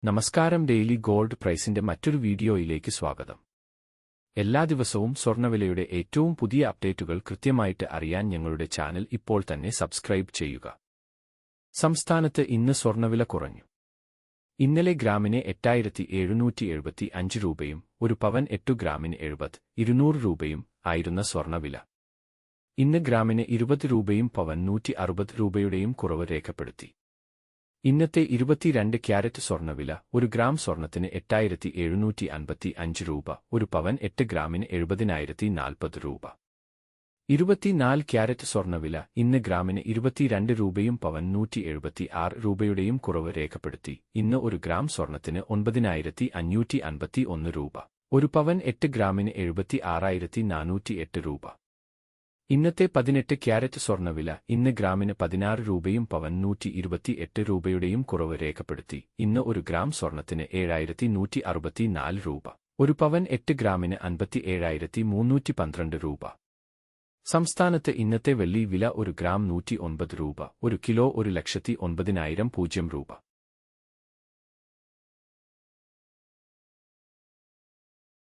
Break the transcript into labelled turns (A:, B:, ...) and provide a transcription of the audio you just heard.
A: നമസ്കാരം. Daily gold പ്രൈസിന്റെ മറ്റൊരു വീഡിയോയിലേക്ക് സ്വാഗതം. എല്ലാ ദിവസവും സ്വർണ്ണവിലയുടെ ഏറ്റവും പുതിയ അപ്ഡേറ്റുകൾ കൃത്യമായിട്ട് അറിയാൻ ഞങ്ങളുടെ ചാനൽ ഇപ്പോൾ തന്നെ സബ്സ്ക്രൈബ് ചെയ്യുക. സംസ്ഥാനത്ത് ഇന്ന് സ്വർണ്ണവില കുറഞ്ഞു. ഇന്നലെ ഗ്രാമിന് 8775 രൂപയും ഒരു പവൻ 8 ഗ്രാമിന് 200 രൂപയും ആയിരുന്ന സ്വർണ്ണവില ഇന്ന് ഗ്രാമിന് 20 രൂപയും പവൻ 160 രൂപയുടെയും കുറവ് രേഖപ്പെടുത്തി. ഇന്നത്തെ 22 ക്യാരറ്റ് സ്വർണ്ണവില ഒരു ഗ്രാം സ്വർണ്ണത്തിന് 8755 രൂപ, ഒരു പവൻ 8 ഗ്രാമിന് 70040 രൂപ. 24 ക്യാരറ്റ് സ്വർണ്ണവില ഇന്ന് ഗ്രാമിന് 22 രൂപയും പവൻ 176 രൂപയുടെയും കുറവ് രേഖപ്പെടുത്തി. ഇന്ന് ഒരു ഗ്രാം സ്വർണ്ണത്തിന് 9551 രൂപ, ഒരു പവൻ 8 ഗ്രാമിന് 76408 രൂപ. ഇന്നത്തെ 18 ക്യാരറ്റ് സ്വർണ്ണവില ഇന്ന് ഗ്രാമിന് 16 രൂപയും പവൻ 128 രൂപയുടെയും കുറവ് രേഖപ്പെടുത്തി. ഇന്ന് ഒരു ഗ്രാം സ്വർണ്ണത്തിന് 7164 രൂപ, ഒരു പവൻ 8 ഗ്രാമിന് 57312 രൂപ. സംസ്ഥാനത്ത് ഇന്നത്തെ വെള്ളി വില ഒരു ഗ്രാം 109 രൂപ, ഒരു കിലോ 1,09,000 രൂപ.